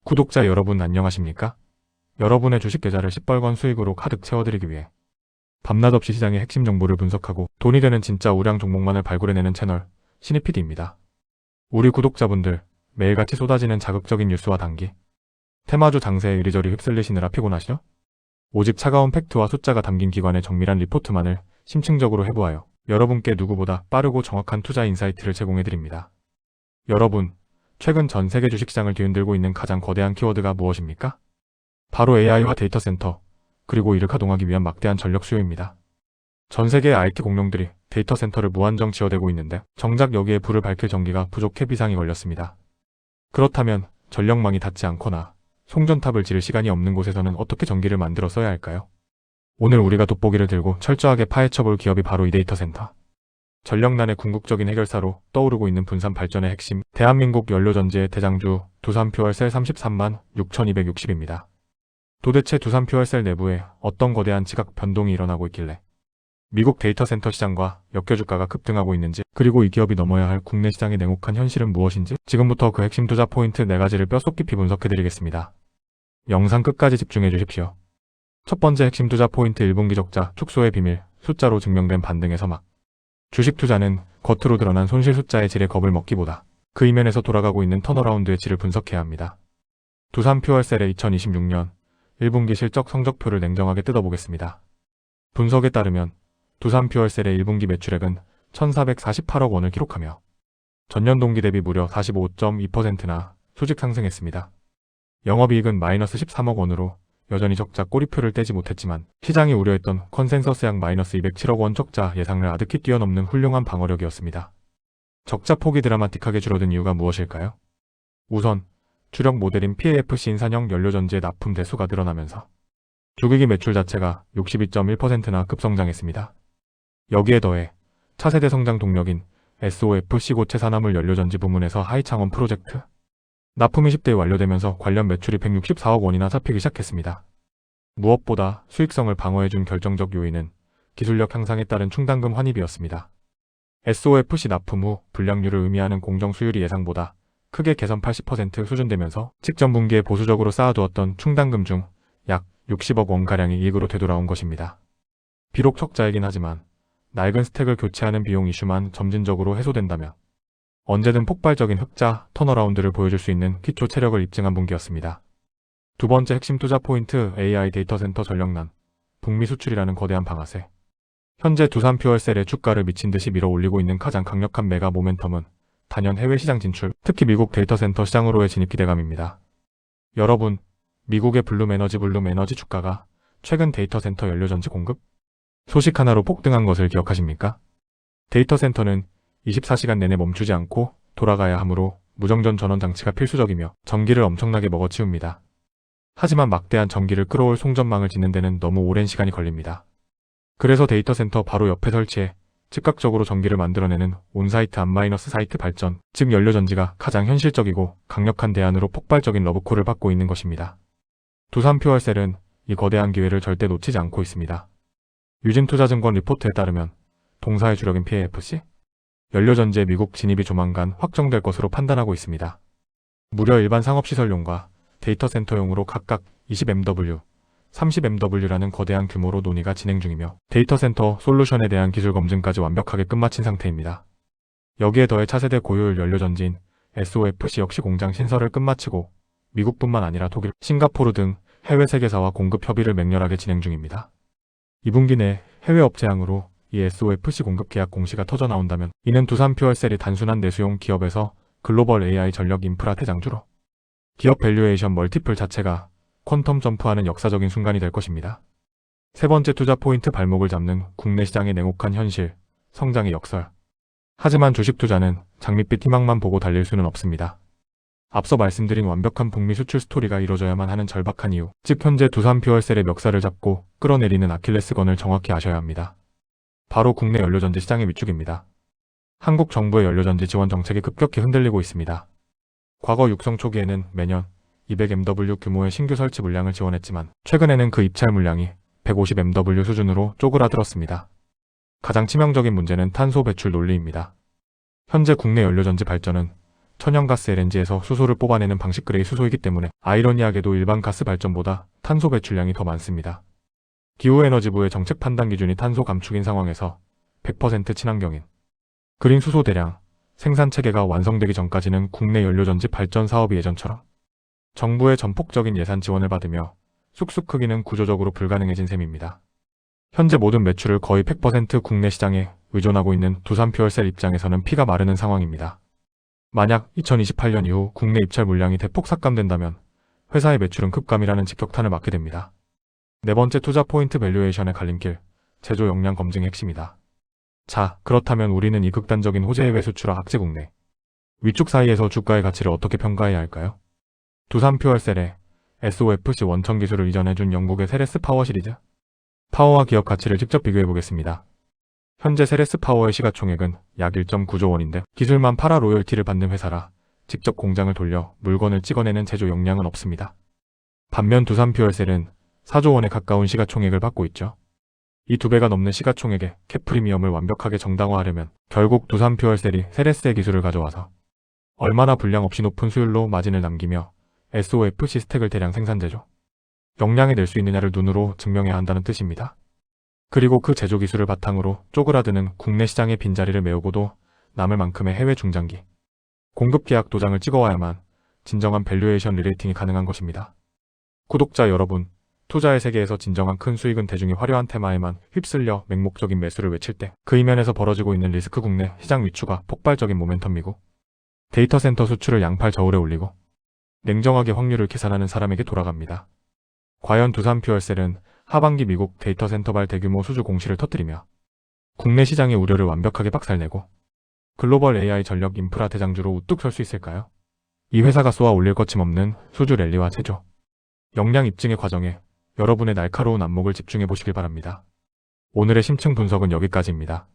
구독자 여러분 안녕하십니까? 여러분의 주식 계좌를 시뻘건 수익으로 가득 채워드리기 위해 밤낮 없이 시장의 핵심 정보를 분석하고 돈이 되는 진짜 우량 종목만을 발굴해내는 채널 신입PD입니다. 우리 구독자분들 매일같이 쏟아지는 자극적인 뉴스와 단기, 테마주 장세에 이리저리 휩쓸리시느라 피곤하시죠? 오직 차가운 팩트와 숫자가 담긴 기관의 정밀한 리포트만을 심층적으로 해부하여 여러분께 누구보다 빠르고 정확한 투자 인사이트를 제공해드립니다. 여러분, 최근 전 세계 주식시장을 뒤흔들고 있는 가장 거대한 키워드가 무엇입니까? 바로 AI와 데이터 센터, 그리고 이를 가동하기 위한 막대한 전력 수요입니다. 전 세계의 IT 공룡들이 데이터 센터를 무한정 지어대고 있는데 정작 여기에 불을 밝힐 전기가 부족해 비상이 걸렸습니다. 그렇다면 전력망이 닿지 않거나 송전탑을 지를 시간이 없는 곳에서는 어떻게 전기를 만들어 써야 할까요? 오늘 우리가 돋보기를 들고 철저하게 파헤쳐볼 기업이 바로 이 데이터 센터. 전력난의 궁극적인 해결사로 떠오르고 있는 분산 발전의 핵심, 대한민국 연료전지의 대장주 두산퓨얼셀 33만 6,260입니다. 도대체 두산퓨얼셀 내부에 어떤 거대한 지각 변동이 일어나고 있길래 미국 데이터 센터 시장과 역겨주가가 급등하고 있는지, 그리고 이 기업이 넘어야 할 국내 시장의 냉혹한 현실은 무엇인지 지금부터 그 핵심 투자 포인트 4가지를 뼛속 깊이 분석해드리겠습니다. 영상 끝까지 집중해 주십시오. 첫 번째 핵심 투자 포인트 1분기 적자 축소의 비밀, 숫자로 증명된 반등의 서막. 주식 투자는 겉으로 드러난 손실 숫자의 질에 겁을 먹기보다 그 이면에서 돌아가고 있는 턴어라운드의 질을 분석해야 합니다. 두산퓨얼셀의 2026년 1분기 실적 성적표를 냉정하게 뜯어보겠습니다. 분석에 따르면 두산퓨얼셀의 1분기 매출액은 1,448억 원을 기록하며 전년 동기 대비 무려 45.2%나 수직 상승했습니다. 영업이익은 마이너스 13억 원으로 여전히 적자 꼬리표를 떼지 못했지만 시장이 우려했던 컨센서스약 마이너스 207억 원 적자 예상을 아득히 뛰어넘는 훌륭한 방어력이었습니다. 적자 폭이 드라마틱하게 줄어든 이유가 무엇일까요? 우선 주력 모델인 PAFC 인산형 연료전지의 납품 대수가 늘어나면서 주기기 매출 자체가 62.1%나 급성장했습니다. 여기에 더해 차세대 성장 동력인 SOFC 고체 산화물 연료전지 부문에서 하이창원 프로젝트 납품이 10대에 완료되면서 관련 매출이 164억 원이나 잡히기 시작했습니다. 무엇보다 수익성을 방어해준 결정적 요인은 기술력 향상에 따른 충당금 환입이었습니다. SOFC 납품 후 불량률을 의미하는 공정 수율이 예상보다 크게 개선 80% 수준되면서 직전 분기에 보수적으로 쌓아두었던 충당금 중 약 60억 원가량이 이익으로 되돌아온 것입니다. 비록 적자이긴 하지만 낡은 스택을 교체하는 비용 이슈만 점진적으로 해소된다면 언제든 폭발적인 흑자 턴어라운드를 보여줄 수 있는 기초 체력을 입증한 분기였습니다. 두 번째 핵심 투자 포인트 AI 데이터 센터 전력난, 북미 수출이라는 거대한 방아쇠. 현재 두산퓨얼셀의 주가를 미친 듯이 밀어 올리고 있는 가장 강력한 메가 모멘텀은 단연 해외 시장 진출, 특히 미국 데이터 센터 시장으로의 진입 기대감입니다. 여러분, 미국의 블룸에너지 주가가 최근 데이터 센터 연료전지 공급 소식 하나로 폭등한 것을 기억하십니까? 데이터 센터는 24시간 내내 멈추지 않고 돌아가야 하므로 무정전 전원 장치가 필수적이며 전기를 엄청나게 먹어치웁니다. 하지만 막대한 전기를 끌어올 송전망을 짓는 데는 너무 오랜 시간이 걸립니다. 그래서 데이터 센터 바로 옆에 설치해 즉각적으로 전기를 만들어내는 온사이트 안마이너스 사이트 발전, 즉 연료전지가 가장 현실적이고 강력한 대안으로 폭발적인 러브콜을 받고 있는 것입니다. 두산퓨얼셀은 이 거대한 기회를 절대 놓치지 않고 있습니다. 유진투자증권 리포트에 따르면 동사의 주력인 PAFC, 연료전지의 미국 진입이 조만간 확정될 것으로 판단하고 있습니다. 무려 일반 상업시설용과 데이터 센터용으로 각각 20MW, 30MW라는 거대한 규모로 논의가 진행 중이며 데이터 센터 솔루션에 대한 기술 검증까지 완벽하게 끝마친 상태입니다. 여기에 더해 차세대 고효율 연료전지인 SOFC 역시 공장 신설을 끝마치고 미국뿐만 아니라 독일, 싱가포르 등 해외 세계사와 공급 협의를 맹렬하게 진행 중입니다. 2분기 내 해외 업체항으로 이 SOFC 공급 계약 공시가 터져 나온다면 이는 두산퓨얼셀이 단순한 내수용 기업에서 글로벌 AI 전력 인프라 대장주로 기업 밸류에이션 멀티플 자체가 퀀텀 점프하는 역사적인 순간이 될 것입니다. 세 번째 투자 포인트 발목을 잡는 국내 시장의 냉혹한 현실, 성장의 역설. 하지만 주식 투자는 장밋빛 희망만 보고 달릴 수는 없습니다. 앞서 말씀드린 완벽한 북미 수출 스토리가 이뤄져야만 하는 절박한 이유, 즉 현재 두산퓨얼셀의 멱살을 잡고 끌어내리는 아킬레스건을 정확히 아셔야 합니다. 바로 국내 연료전지 시장의 위축입니다. 한국 정부의 연료전지 지원 정책이 급격히 흔들리고 있습니다. 과거 육성 초기에는 매년 200MW 규모의 신규 설치 물량을 지원했지만 최근에는 그 입찰 물량이 150MW 수준으로 쪼그라들었습니다. 가장 치명적인 문제는 탄소 배출 논리입니다. 현재 국내 연료전지 발전은 천연가스 LNG에서 수소를 뽑아내는 방식 그레이 수소이기 때문에 아이러니하게도 일반 가스 발전보다 탄소 배출량이 더 많습니다. 기후에너지부의 정책 판단 기준이 탄소 감축인 상황에서 100% 친환경인 그린 수소 대량 생산 체계가 완성되기 전까지는 국내 연료전지 발전 사업이 예전처럼 정부의 전폭적인 예산 지원을 받으며 쑥쑥 크기는 구조적으로 불가능해진 셈입니다. 현재 모든 매출을 거의 100% 국내 시장에 의존하고 있는 두산퓨얼셀 입장에서는 피가 마르는 상황입니다. 만약 2028년 이후 국내 입찰 물량이 대폭 삭감된다면 회사의 매출은 급감이라는 직격탄을 맞게 됩니다. 네 번째 투자 포인트 밸류에이션의 갈림길, 제조 역량 검증의 핵심이다. 자, 그렇다면 우리는 이 극단적인 호재해외 수출과 악재 국내 위축 사이에서 주가의 가치를 어떻게 평가해야 할까요? 두산퓨얼셀의 SOFC 원천 기술을 이전해준 영국의 세레스 파워 시리즈 파워와 기업 가치를 직접 비교해보겠습니다. 현재 세레스 파워의 시가총액은 약 1.9조 원인데 기술만 팔아 로열티를 받는 회사라 직접 공장을 돌려 물건을 찍어내는 제조 역량은 없습니다. 반면 두산퓨얼셀은 4조 원에 가까운 시가총액을 받고 있죠. 이 2배가 넘는 시가총액의 캡프리미엄을 완벽하게 정당화하려면 결국 두산퓨얼셀이 세레스의 기술을 가져와서 얼마나 불량 없이 높은 수율로 마진을 남기며 SOFC 스택을 대량 생산 제조 역량에 낼 수 있느냐를 눈으로 증명해야 한다는 뜻입니다. 그리고 그 제조 기술을 바탕으로 쪼그라드는 국내 시장의 빈자리를 메우고도 남을 만큼의 해외 중장기 공급 계약 도장을 찍어와야만 진정한 밸류에이션 리레이팅이 가능한 것입니다. 구독자 여러분, 투자의 세계에서 진정한 큰 수익은 대중이 화려한 테마에만 휩쓸려 맹목적인 매수를 외칠 때 그 이면에서 벌어지고 있는 리스크 국내 시장 위축과 폭발적인 모멘텀이고 데이터 센터 수출을 양팔 저울에 올리고 냉정하게 확률을 계산하는 사람에게 돌아갑니다. 과연 두산퓨얼셀은 하반기 미국 데이터 센터발 대규모 수주 공시를 터뜨리며 국내 시장의 우려를 완벽하게 박살내고 글로벌 AI 전력 인프라 대장주로 우뚝 설 수 있을까요? 이 회사가 쏘아 올릴 거침없는 수주 랠리와 제조 역량 입증의 과정에 여러분의 날카로운 안목을 집중해 보시길 바랍니다. 오늘의 심층 분석은 여기까지입니다.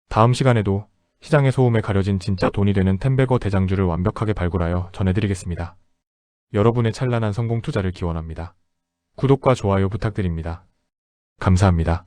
다음 시간에도 시장의 소음에 가려진 진짜 돈이 되는 템베거 대장주를 완벽하게 발굴하여 전해드리겠습니다. 여러분의 찬란한 성공 투자를 기원합니다. 구독과 좋아요 부탁드립니다. 감사합니다.